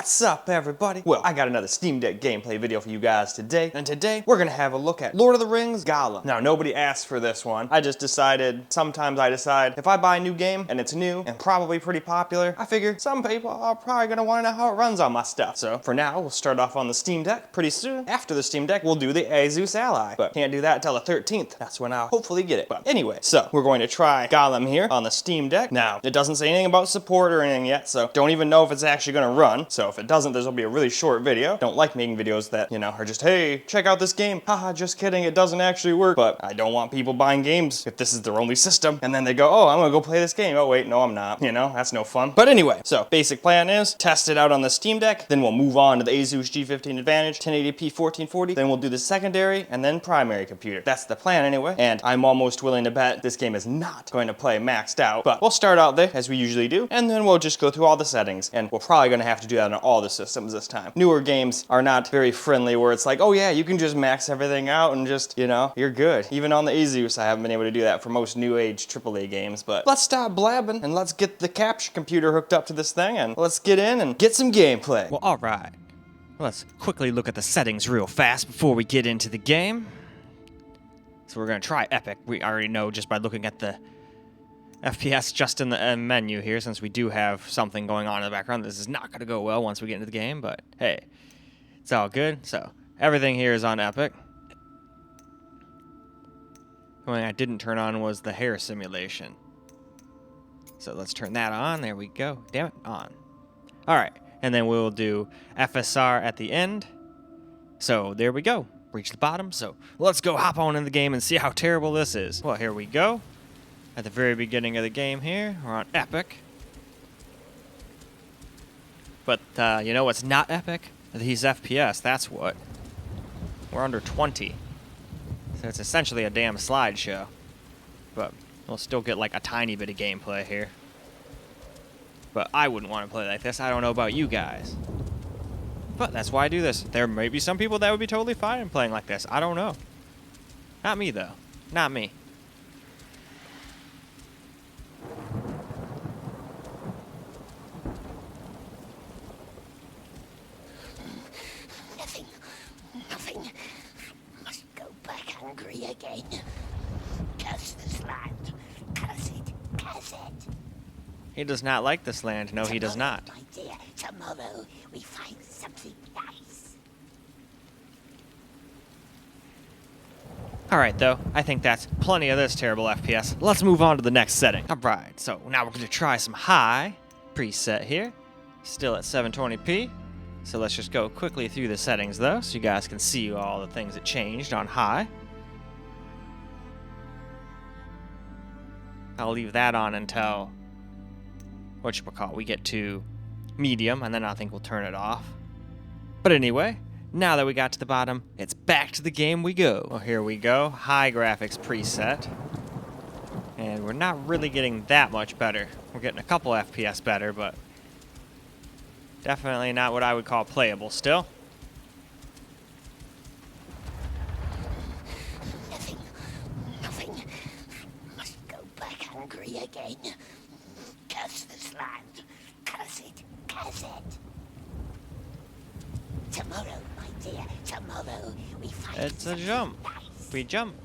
What's up, everybody? Well, I got another Steam Deck gameplay video for you guys today, and today we're gonna have a look at Lord of the Rings Gollum. Now, nobody asked for this one. I just decided, sometimes I decide, if I buy a new game and it's new and probably pretty popular, I figure some people are probably gonna wanna know how it runs on my stuff. So, for now, we'll start off on the Steam Deck. Pretty soon, after the Steam Deck, we'll do the Asus Ally. But can't do that until the 13th. That's when I'll hopefully get it. But anyway, so we're going to try Gollum here on the Steam Deck. Now, it doesn't say anything about support or anything yet, so don't even know if it's actually gonna run. So if it doesn't, this will be a really short video. Don't like making videos that, you know, are just, hey, check out this game. Haha, just kidding, it doesn't actually work. But I don't want people buying games if this is their only system. And then they go, oh, I'm gonna go play this game. Oh wait, no, I'm not. You know, that's no fun. But anyway, so basic plan is test it out on the Steam Deck. Then we'll move on to the Asus G15 Advantage, 1080p 1440. Then we'll do the secondary and then primary computer. That's the plan anyway. And I'm almost willing to bet this game is not going to play maxed out. But we'll start out there as we usually do. And then we'll just go through all the settings. And we're probably gonna have to do that on all the systems this time. Newer games are not very friendly where it's like, oh yeah, you can just max everything out and just, you know, you're good. Even on the Asus, I haven't been able to do that for most new age AAA games. But let's stop blabbing and let's get the capture computer hooked up to this thing and let's get in and get some gameplay. Well, alright. Let's quickly look at the settings real fast before we get into the game. So we're gonna try Epic. We already know just by looking at the FPS just in the menu here, since we do have something going on in the background. This is not going to go well once we get into the game, but hey, it's all good. So everything here is on Epic. The only thing I didn't turn on was the hair simulation. So let's turn that on. There we go. Damn it, on. All right, and then we'll do FSR at the end. So there we go. Reach the bottom. So let's go hop on in the game and see how terrible this is. Well, here we go. At the very beginning of the game here, we're on Epic. But you know what's not epic? These FPS, that's what. We're under 20. So it's essentially a damn slideshow. But we'll still get like a tiny bit of gameplay here. But I wouldn't want to play like this. I don't know about you guys. But that's why I do this. There may be some people that would be totally fine in playing like this. I don't know. Not me, though. Not me. Again. Curse this land. Curse it. Curse it. He does not like this land. No, he does not. My dear, tomorrow we find something nice. Alright, though. I think that's plenty of this terrible FPS. Let's move on to the next setting. Alright, so now we're going to try some high preset here. Still at 720p. So let's just go quickly through the settings, though, so you guys can see all the things that changed on high. I'll leave that on until, whatchamacallit, we get to medium, and then I think we'll turn it off. But anyway, now that we got to the bottom, it's back to the game we go. Well, here we go, high graphics preset. And we're not really getting that much better. We're getting a couple FPS better, but definitely not what I would call playable still. Again. Curse this land. Curse it. Curse it. Tomorrow, my dear, tomorrow we find it's a jump. Nice. We jump.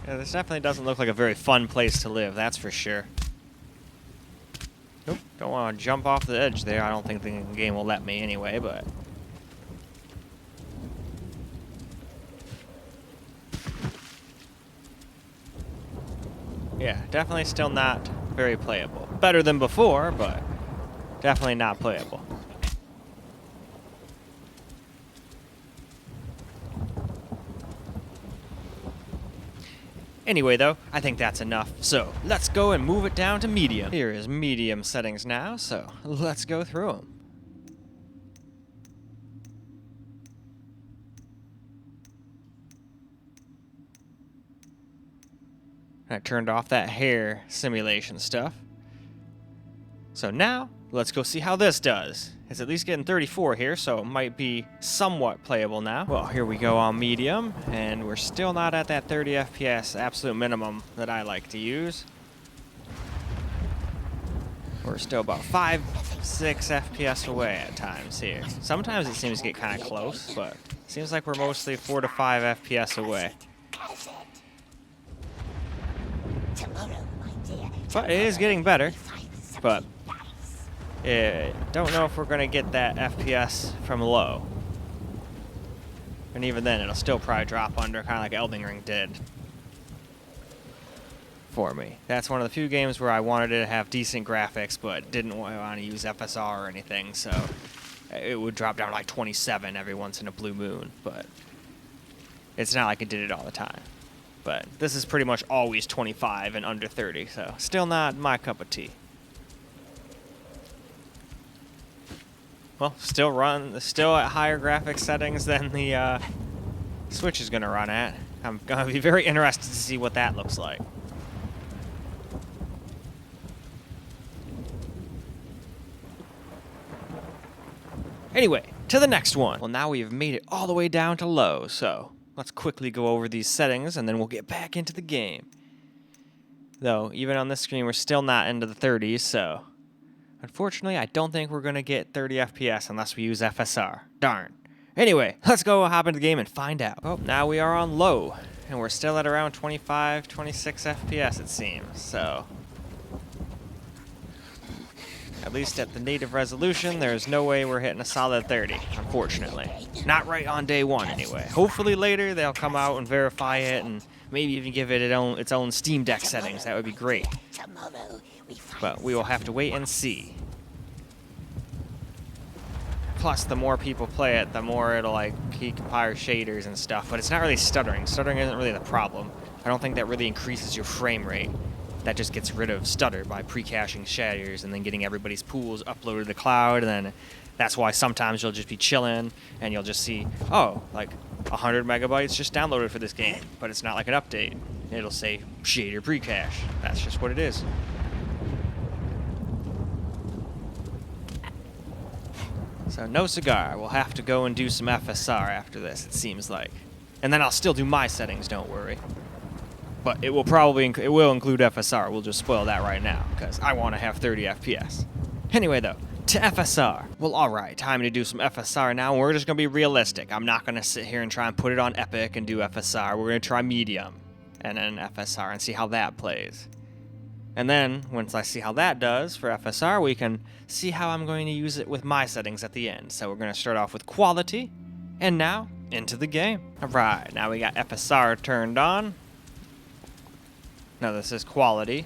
Yeah, this definitely doesn't look like a very fun place to live, that's for sure. Nope, don't want to jump off the edge there. I don't think the game will let me anyway, but yeah, definitely still not very playable. Better than before, but definitely not playable. Anyway, though, I think that's enough. So let's go and move it down to medium. Here is medium settings now, so let's go through them. I turned off that hair simulation stuff. So now, let's go see how this does. It's at least getting 34 here, so it might be somewhat playable now. Well, here we go on medium, and we're still not at that 30 FPS absolute minimum that I like to use. We're still about 5, 6 FPS away at times here. Sometimes it seems to get kind of close, but it seems like we're mostly 4 to 5 FPS away. But it is getting better. But don't know if we're going to get that FPS from low. And even then, it'll still probably drop under, kind of like Elden Ring did for me. That's one of the few games where I wanted it to have decent graphics, but didn't want to use FSR or anything, so it would drop down to like 27 every once in a blue moon, but it's not like it did it all the time. But this is pretty much always 25 and under 30, so still not my cup of tea. Well, still at higher graphics settings than the Switch is going to run at. I'm going to be very interested to see what that looks like. Anyway, to the next one. Well, now we've made it all the way down to low, so let's quickly go over these settings and then we'll get back into the game. Though, even on this screen, we're still not into the 30s, so unfortunately, I don't think we're going to get 30 FPS unless we use FSR. Darn. Anyway, let's go hop into the game and find out. Oh, now we are on low, and we're still at around 25, 26 FPS, it seems, so at least at the native resolution, there's no way we're hitting a solid 30, unfortunately. Not right on day one, anyway. Hopefully later, they'll come out and verify it, and maybe even give it its own Steam Deck settings. That would be great. But we will have to wait and see. Plus, the more people play it, the more it'll like compile shaders and stuff. But it's not really stuttering. Stuttering isn't really the problem. I don't think that really increases your frame rate. That just gets rid of stutter by pre-caching shaders and then getting everybody's pools uploaded to the cloud. And then that's why sometimes you'll just be chilling and you'll just see, oh, like 100 megabytes just downloaded for this game. But it's not like an update. It'll say shader pre-cache. That's just what it is. So no cigar. We'll have to go and do some FSR after this, it seems like. And then I'll still do my settings, don't worry. But it will include FSR. We'll just spoil that right now, because I want to have 30 FPS. Anyway, though, to FSR. Well, alright, time to do some FSR now. We're just going to be realistic. I'm not going to sit here and try and put it on Epic and do FSR. We're going to try medium and then FSR and see how that plays. And then, once I see how that does for FSR, we can see how I'm going to use it with my settings at the end. So we're going to start off with quality, and now, into the game. Alright, now we got FSR turned on. Now this is quality,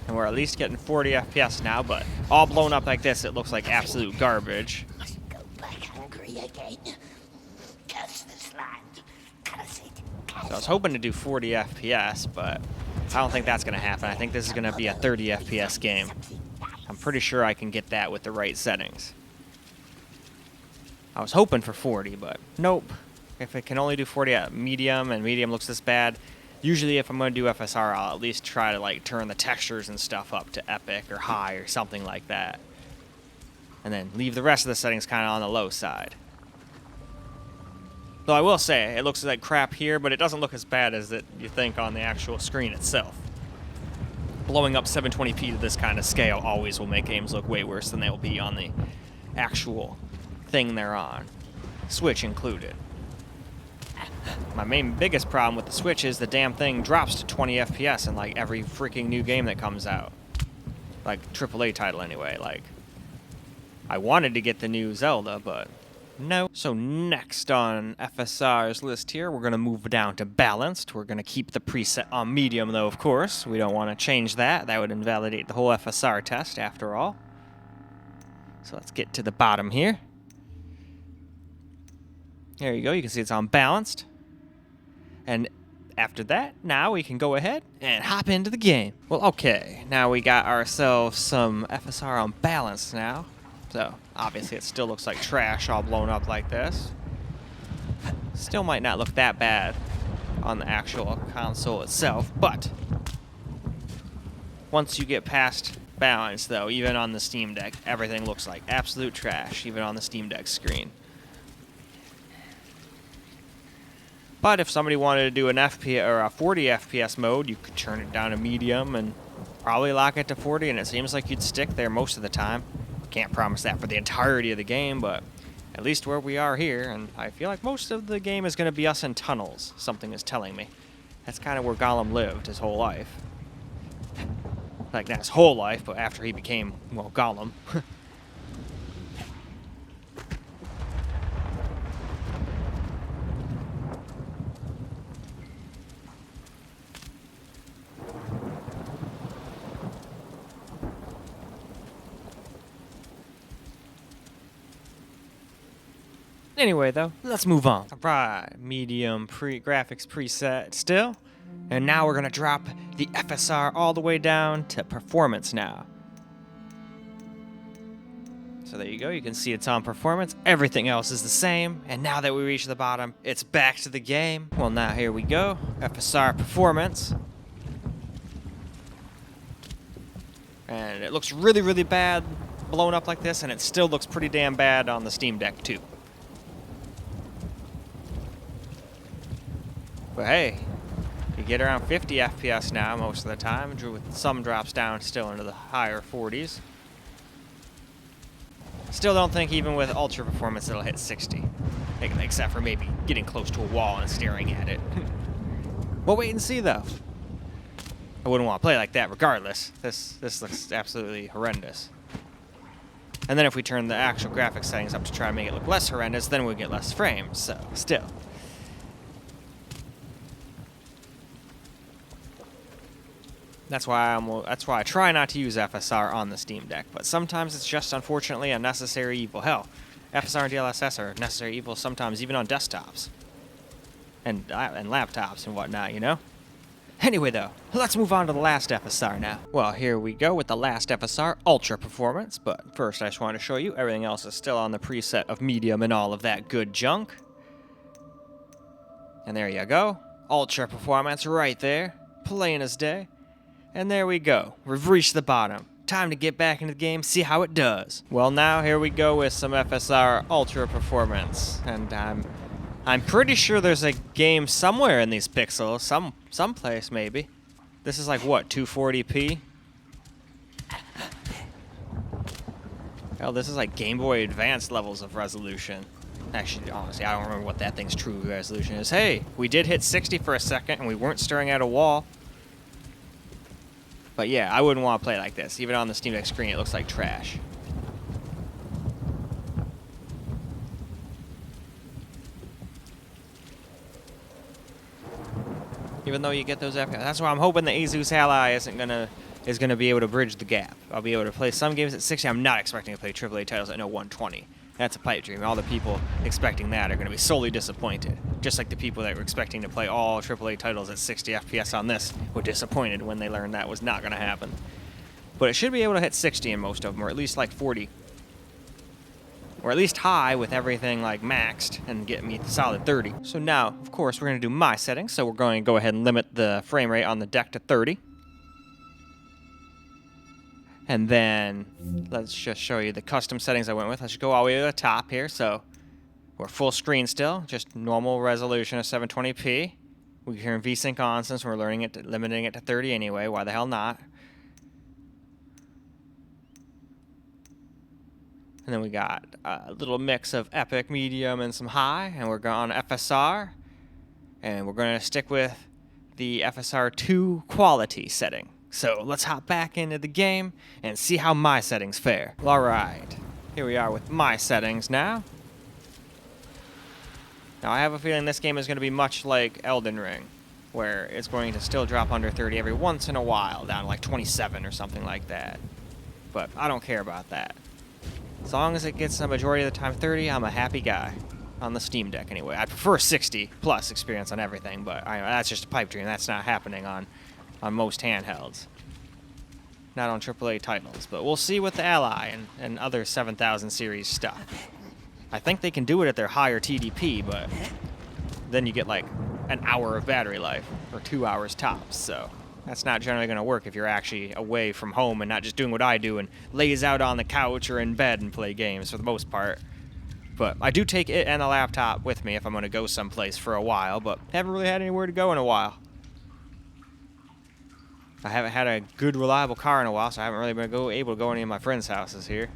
and we're at least getting 40 FPS now, but all blown up like this, it looks like absolute garbage. Go back hungry again. Curse this land. Curse it. So I was hoping to do 40 FPS, but I don't think that's going to happen. I think this is going to be a 30 FPS game. I'm pretty sure I can get that with the right settings. I was hoping for 40, but nope. If it can only do 40 at medium, and medium looks this bad, usually if I'm going to do FSR, I'll at least try to like turn the textures and stuff up to epic or high or something like that. And then leave the rest of the settings kind of on the low side. Though I will say, it looks like crap here, but it doesn't look as bad as you think on the actual screen itself. Blowing up 720p to this kind of scale always will make games look way worse than they will be on the actual thing they're on, Switch included. My biggest problem with the Switch is the damn thing drops to 20 FPS in like every freaking new game that comes out. Like AAA title anyway, like I wanted to get the new Zelda, but no. So next on FSR's list here, we're going to move down to balanced. We're going to keep the preset on medium though, of course. We don't want to change that. That would invalidate the whole FSR test after all. So let's get to the bottom here. There you go. You can see it's on balanced. And after that, now we can go ahead and hop into the game. Well, okay. Now we got ourselves some FSR on balanced now. So, obviously it still looks like trash all blown up like this. Still might not look that bad on the actual console itself, but once you get past balance, though, even on the Steam Deck, everything looks like absolute trash, even on the Steam Deck screen. But if somebody wanted to do an FPS or a 40 FPS mode, you could turn it down to medium and Probably lock it to 40, and it seems like you'd stick there most of the time. Can't promise that for the entirety of the game, but at least where we are here, and I feel like most of the game is going to be us in tunnels, something is telling me. That's kind of where Gollum lived his whole life. Like, not his whole life, but after he became, well, Gollum. Anyway, though, let's move on. Alright, medium graphics preset still. And now we're going to drop the FSR all the way down to performance now. So there you go, you can see it's on performance. Everything else is the same. And now that we reach the bottom, it's back to the game. Well, now here we go, FSR Performance. And it looks really, really bad blown up like this, and it still looks pretty damn bad on the Steam Deck too. But hey, you get around 50 FPS now most of the time, with some drops down still into the higher 40s. Still don't think even with ultra performance it'll hit 60, except for maybe getting close to a wall and staring at it. We'll wait and see though. I wouldn't want to play like that regardless. This looks absolutely horrendous. And then if we turn the actual graphics settings up to try and make it look less horrendous, then we'll get less frames, so still. That's why I try not to use FSR on the Steam Deck, but sometimes it's just unfortunately a necessary evil. Hell, FSR and DLSS are necessary evil sometimes even on desktops and laptops and whatnot, you know? Anyway though, let's move on to the last FSR now. Well, here we go with the last FSR, Ultra Performance, but first I just want to show you everything else is still on the preset of medium and all of that good junk. And there you go, Ultra Performance right there, plain as day. And there we go. We've reached the bottom. Time to get back into the game, see how it does. Well, now here we go with some FSR Ultra Performance. And I'm pretty sure there's a game somewhere in these pixels, someplace maybe. This is like what, 240p? Hell, this is like Game Boy Advance levels of resolution. Actually, honestly, I don't remember what that thing's true resolution is. Hey, we did hit 60 for a second, and we weren't staring at a wall. But yeah, I wouldn't want to play like this. Even on the Steam Deck screen, it looks like trash. Even though you get those FPS. That's why I'm hoping the Asus Ally is gonna be able to bridge the gap. I'll be able to play some games at 60. I'm not expecting to play AAA titles at no 120. That's a pipe dream. All the people expecting that are going to be solely disappointed. Just like the people that were expecting to play all AAA titles at 60 FPS on this were disappointed when they learned that was not going to happen. But it should be able to hit 60 in most of them, or at least like 40. Or at least high with everything like maxed and get me the solid 30. So now, of course, we're going to do my settings. So we're going to go ahead and limit the frame rate on the deck to 30. And then let's just show you the custom settings I went with. Let's go all the way to the top here. So we're full screen still, just normal resolution of 720p. We can turn VSync on since we're limiting it to 30 anyway. Why the hell not? And then we got a little mix of epic, medium, and some high. And we're going on FSR. And we're going to stick with the FSR 2 quality setting. So let's hop back into the game and see how my settings fare. Alright, here we are with my settings now. Now I have a feeling this game is going to be much like Elden Ring, where it's going to still drop under 30 every once in a while, down to like 27 or something like that. But I don't care about that. As long as it gets the majority of the time 30, I'm a happy guy. On the Steam Deck anyway. I prefer 60 plus experience on everything, but that's just a pipe dream. That's not happening on most handhelds. Not on AAA titles, but we'll see with the Ally and other 7000 series stuff. I think they can do it at their higher TDP, but then you get like an hour of battery life, or 2 hours tops, so that's not generally going to work if you're actually away from home and not just doing what I do and lays out on the couch or in bed and play games for the most part. But I do take it and the laptop with me if I'm going to go someplace for a while, but haven't really had anywhere to go in a while. I haven't had a good, reliable car in a while, so I haven't really been able to go to any of my friends' houses here.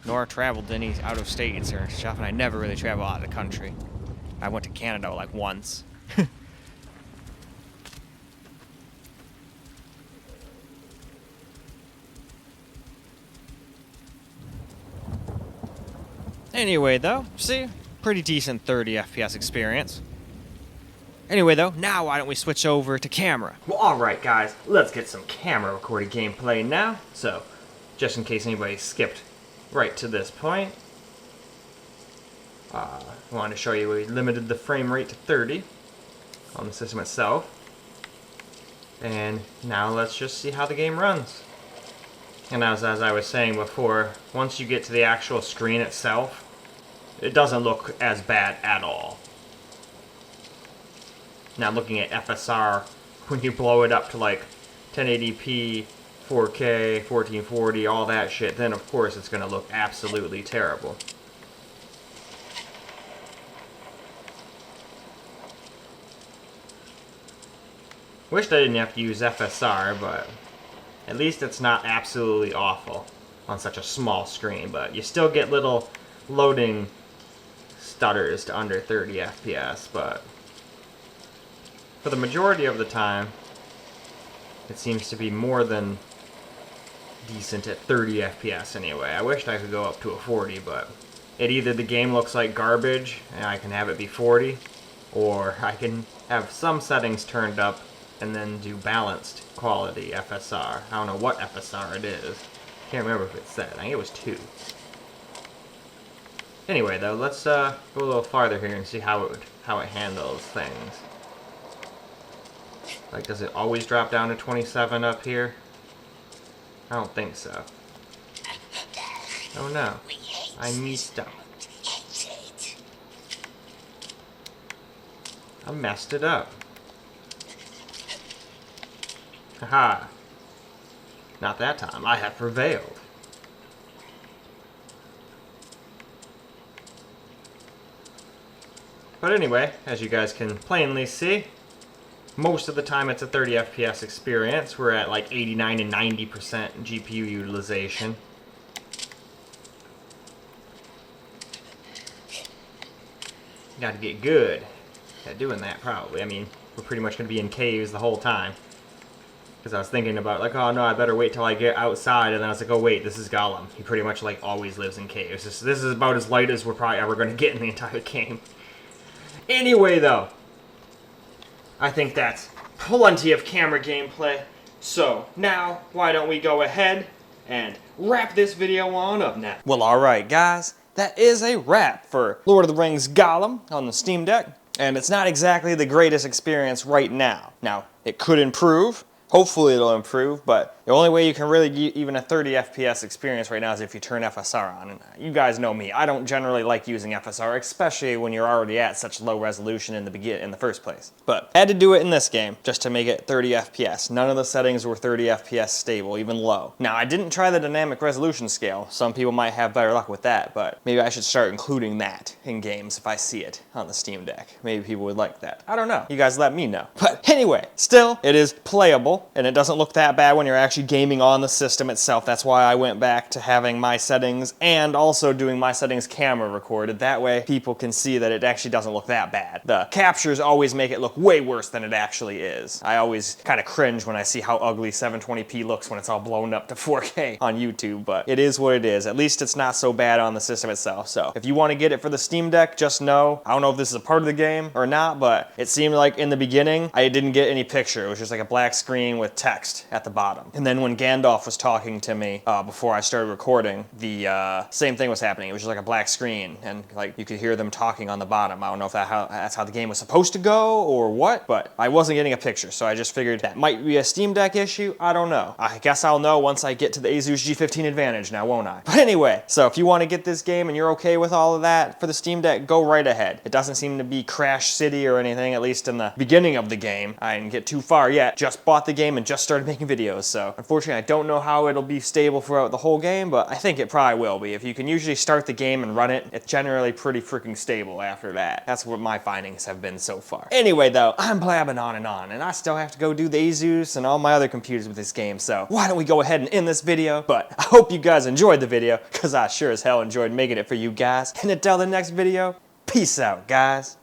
Nor traveled to any out-of-state or stuff, and I never really travel out of the country. I went to Canada like once. Anyway, though, see? Pretty decent 30 FPS experience. Anyway, though, now why don't we switch over to camera? Well, alright guys, let's get some camera recorded gameplay now. So, just in case anybody skipped right to this point, I wanted to show you we limited the frame rate to 30 on the system itself. And now let's just see how the game runs. And as I was saying before, once you get to the actual screen itself, it doesn't look as bad at all. Now looking at FSR, when you blow it up to like 1080p, 4K, 1440, all that shit, then of course it's going to look absolutely terrible. Wished I didn't have to use FSR, but at least it's not absolutely awful on such a small screen, but you still get little loading stutters to under 30 FPS, but for the majority of the time, it seems to be more than decent at 30 FPS anyway. I wished I could go up to a 40, but either the game looks like garbage and I can have it be 40, or I can have some settings turned up and then do balanced quality FSR. I don't know what FSR it is. Can't remember if it said. I think it was 2. Anyway, though, let's go a little farther here and see how it handles things. Like, does it always drop down to 27 up here? I don't think so. Oh no, I messed up. I messed it up. Haha. Not that time. I have prevailed. But anyway, as you guys can plainly see, most of the time it's a 30 FPS experience. We're at like 89 and 90% GPU utilization. Gotta get good at doing that, probably. I mean, we're pretty much going to be in caves the whole time. Because I was thinking about, like, oh no, I better wait till I get outside, and then I was like, oh wait, this is Gollum. He pretty much, like, always lives in caves. This is about as light as we're probably ever going to get in the entire game. Anyway, though, I think that's plenty of camera gameplay. So, now, why don't we go ahead and wrap this video on up now. Well, alright guys, that is a wrap for Lord of the Rings Gollum on the Steam Deck. And it's not exactly the greatest experience right now. Now, it could improve. Hopefully it'll improve, but the only way you can really get even a 30 FPS experience right now is if you turn FSR on. And you guys know me, I don't generally like using FSR, especially when you're already at such low resolution in the first place. But I had to do it in this game just to make it 30 FPS. None of the settings were 30 FPS stable, even low. Now, I didn't try the dynamic resolution scale. Some people might have better luck with that, but maybe I should start including that in games if I see it on the Steam Deck. Maybe people would like that. I don't know. You guys let me know. But anyway, still, it is playable. And it doesn't look that bad when you're actually gaming on the system itself. That's why I went back to having my settings and also doing my settings camera recorded. That way people can see that it actually doesn't look that bad. The captures always make it look way worse than it actually is. I always kind of cringe when I see how ugly 720p looks when it's all blown up to 4K on YouTube, but it is what it is. At least it's not so bad on the system itself. So if you want to get it for the Steam Deck, just know, I don't know if this is a part of the game or not, but it seemed like in the beginning I didn't get any picture. It was just like a black screen with text at the bottom. And then when Gandalf was talking to me before I started recording, the same thing was happening. It was just like a black screen, and like you could hear them talking on the bottom. I don't know if that's how the game was supposed to go or what, but I wasn't getting a picture, so I just figured that might be a Steam Deck issue. I don't know. I guess I'll know once I get to the Asus G15 Advantage now, won't I? But anyway, so if you want to get this game and you're okay with all of that for the Steam Deck, go right ahead. It doesn't seem to be Crash City or anything, at least in the beginning of the game. I didn't get too far yet. Just bought the game and just started making videos, so unfortunately I don't know how it'll be stable throughout the whole game, but I think it probably will be. If you can usually start the game and run it, it's generally pretty freaking stable after that. That's what my findings have been so far. Anyway though, I'm blabbing on, and I still have to go do the Asus and all my other computers with this game, so why don't we go ahead and end this video? But I hope you guys enjoyed the video, because I sure as hell enjoyed making it for you guys. And until the next video, peace out, guys.